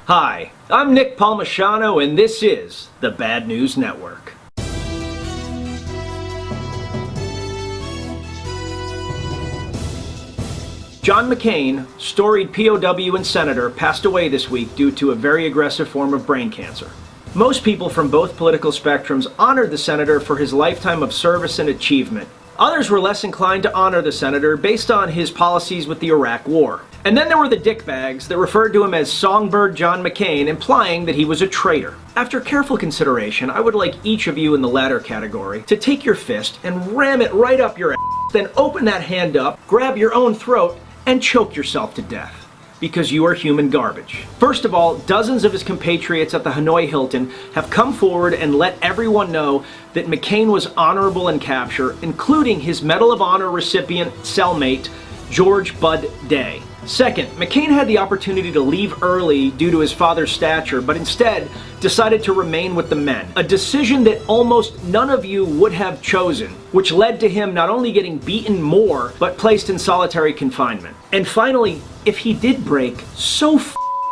Hi, I'm Nick Palmisano, and this is the Bad News Network. John McCain, storied POW and senator, passed away this week due to a very aggressive form of brain cancer. Most people from both political spectrums honored the senator for his lifetime of service and achievement. Others were less inclined to honor the senator based on his policies with the Iraq War. And then there were the dickbags that referred to him as Songbird John McCain, implying that he was a traitor. After careful consideration, I would like each of you in the latter category to take your fist and ram it right up your ass, then open that hand up, grab your own throat, and choke yourself to death. Because you are human garbage. First of all, dozens of his compatriots at the Hanoi Hilton have come forward and let everyone know that McCain was honorable in capture, including his Medal of Honor recipient cellmate, George Bud Day. Second, McCain had the opportunity to leave early due to his father's stature, but instead decided to remain with the men. A decision that almost none of you would have chosen, which led to him not only getting beaten more, but placed in solitary confinement. And finally, if he did break, so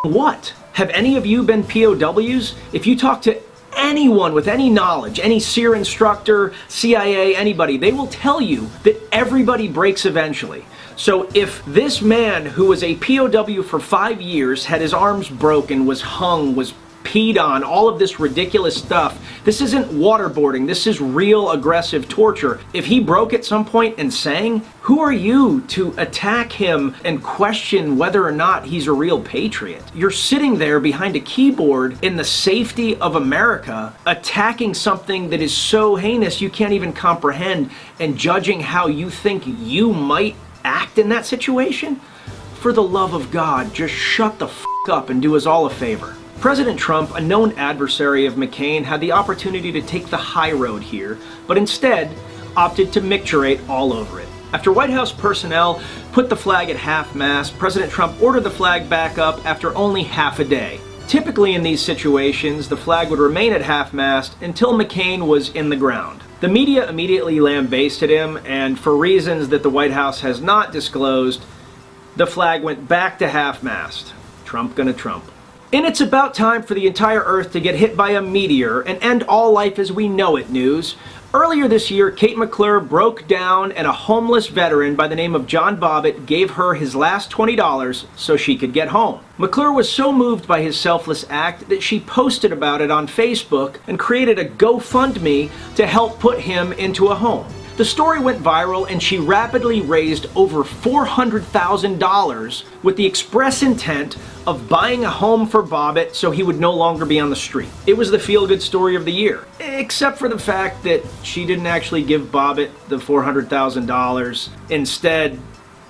what? Have any of you been POWs? If you talk to anyone with any knowledge, any SEER instructor, CIA, anybody, they will tell you that everybody breaks eventually. So if this man who was a POW for 5 years, had his arms broken, was hung, was peed on, all of this ridiculous stuff, this isn't waterboarding, this is real aggressive torture. If he broke at some point and sang, who are you to attack him and question whether or not he's a real patriot? You're sitting there behind a keyboard in the safety of America, attacking something that is so heinous you can't even comprehend, and judging how you think you might act in that situation? For the love of God, just shut the up and do us all a favor. President Trump, a known adversary of McCain, had the opportunity to take the high road here, but instead opted to micturate all over it. After White House personnel put the flag at half-mast, President Trump ordered the flag back up after only half a day. Typically in these situations, the flag would remain at half-mast until McCain was in the ground. The media immediately lambasted him, and for reasons that the White House has not disclosed, the flag went back to half-mast. Trump gonna Trump. And it's about time for the entire Earth to get hit by a meteor and end all life as we know it news. Earlier this year, Kate McClure broke down and a homeless veteran by the name of John Bobbitt gave her his last $20 so she could get home. McClure was so moved by his selfless act that she posted about it on Facebook and created a GoFundMe to help put him into a home. The story went viral and she rapidly raised over $400,000 with the express intent of buying a home for Bobbitt so he would no longer be on the street. It was the feel-good story of the year, except for the fact that she didn't actually give Bobbitt the $400,000. Instead,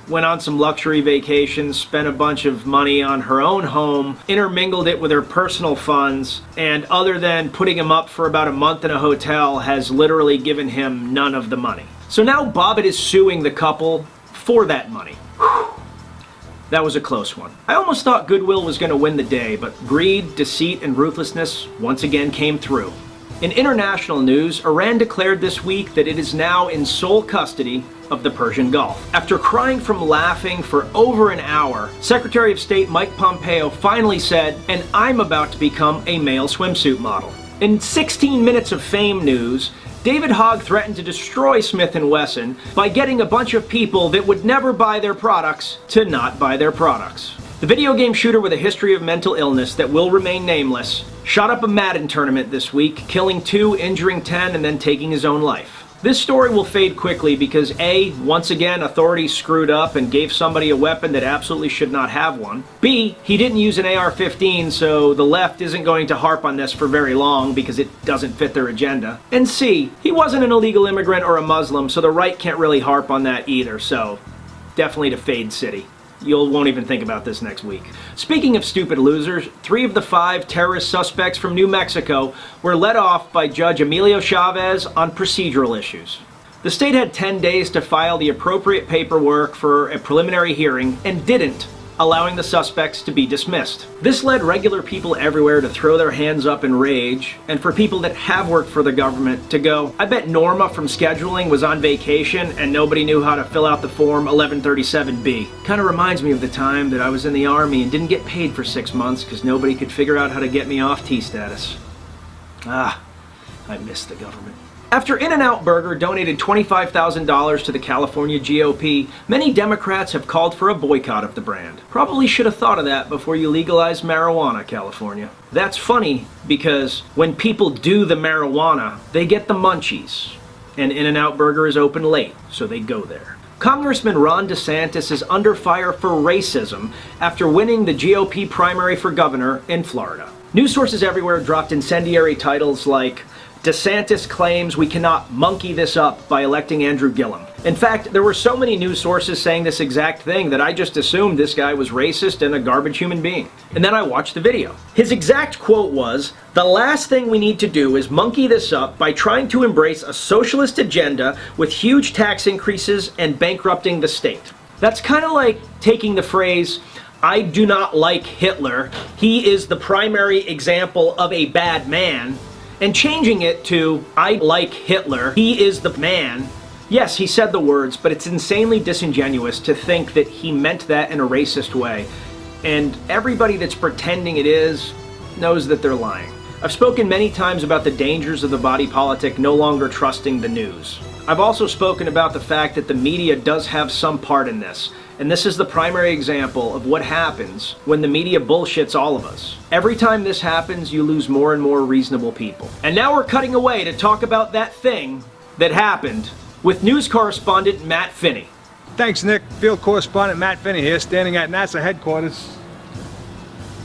went on some luxury vacations, spent a bunch of money on her own home, intermingled it with her personal funds, and other than putting him up for about a month in a hotel, has literally given him none of the money. So now Bobbitt is suing the couple for that money. Whew. That was a close one. I almost thought goodwill was going to win the day, but greed, deceit, and ruthlessness once again came through. In international news, Iran declared this week that it is now in sole custody of the Persian Gulf. After crying from laughing for over an hour, Secretary of State Mike Pompeo finally said, "And I'm about to become a male swimsuit model." In 16 minutes of fame news, David Hogg threatened to destroy Smith & Wesson by getting a bunch of people that would never buy their products to not buy their products. The video game shooter with a history of mental illness that will remain nameless shot up a Madden tournament this week, killing 2, injuring 10, and then taking his own life. This story will fade quickly because A, once again, authorities screwed up and gave somebody a weapon that absolutely should not have one. B, he didn't use an AR-15, so the left isn't going to harp on this for very long because it doesn't fit their agenda. And C, he wasn't an illegal immigrant or a Muslim, so the right can't really harp on that either, so definitely to fade city. You won't even think about this next week. Speaking of stupid losers, 3 of the 5 terrorist suspects from New Mexico were let off by Judge Emilio Chavez on procedural issues. The state had 10 days to file the appropriate paperwork for a preliminary hearing and didn't allowing the suspects to be dismissed. This led regular people everywhere to throw their hands up in rage, and for people that have worked for the government to go, I bet Norma from scheduling was on vacation and nobody knew how to fill out the form 1137B. Kind of reminds me of the time that I was in the Army and didn't get paid for 6 months because nobody could figure out how to get me off T status. I miss the government. After In-N-Out Burger donated $25,000 to the California GOP, many Democrats have called for a boycott of the brand. Probably should have thought of that before you legalized marijuana, California. That's funny because when people do the marijuana, they get the munchies. And In-N-Out Burger is open late, so they go there. Congressman Ron DeSantis is under fire for racism after winning the GOP primary for governor in Florida. News sources everywhere dropped incendiary titles like, DeSantis claims we cannot monkey this up by electing Andrew Gillum. In fact, there were so many news sources saying this exact thing that I just assumed this guy was racist and a garbage human being. And then I watched the video. His exact quote was, "The last thing we need to do is monkey this up by trying to embrace a socialist agenda with huge tax increases and bankrupting the state." That's kind of like taking the phrase, "I do not like Hitler. He is the primary example of a bad man," and changing it to, "I like Hitler. He is the man." Yes, he said the words, but it's insanely disingenuous to think that he meant that in a racist way. And everybody that's pretending it is knows that they're lying. I've spoken many times about the dangers of the body politic no longer trusting the news. I've also spoken about the fact that the media does have some part in this. And this is the primary example of what happens when the media bullshits all of us. Every time this happens, you lose more and more reasonable people. And now we're cutting away to talk about that thing that happened with news correspondent Matt Finney. Thanks, Nick. Field correspondent Matt Finney here, standing at NASA headquarters,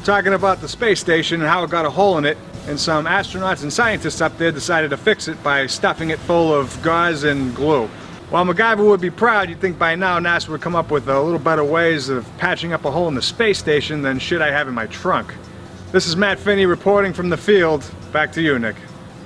talking about the space station and how it got a hole in it, and some astronauts and scientists up there decided to fix it by stuffing it full of gauze and glue. While MacGyver would be proud, you'd think by now NASA would come up with a little better ways of patching up a hole in the space station than shit I have in my trunk. This is Matt Finney reporting from the field. Back to you, Nick.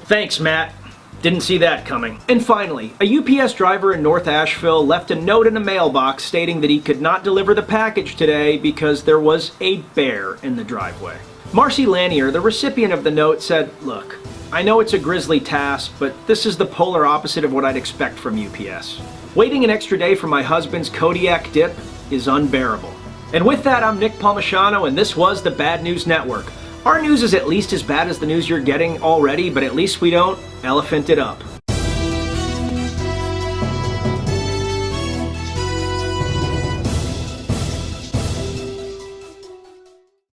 Thanks, Matt. Didn't see that coming. And finally, a UPS driver in North Asheville left a note in a mailbox stating that he could not deliver the package today because there was a bear in the driveway. Marcy Lanier, the recipient of the note, said, "Look, I know it's a grisly task, but this is the polar opposite of what I'd expect from UPS. Waiting an extra day for my husband's Kodiak dip is unbearable." And with that, I'm Nick Palmisano, and this was the Bad News Network. Our news is at least as bad as the news you're getting already, but at least we don't elephant it up.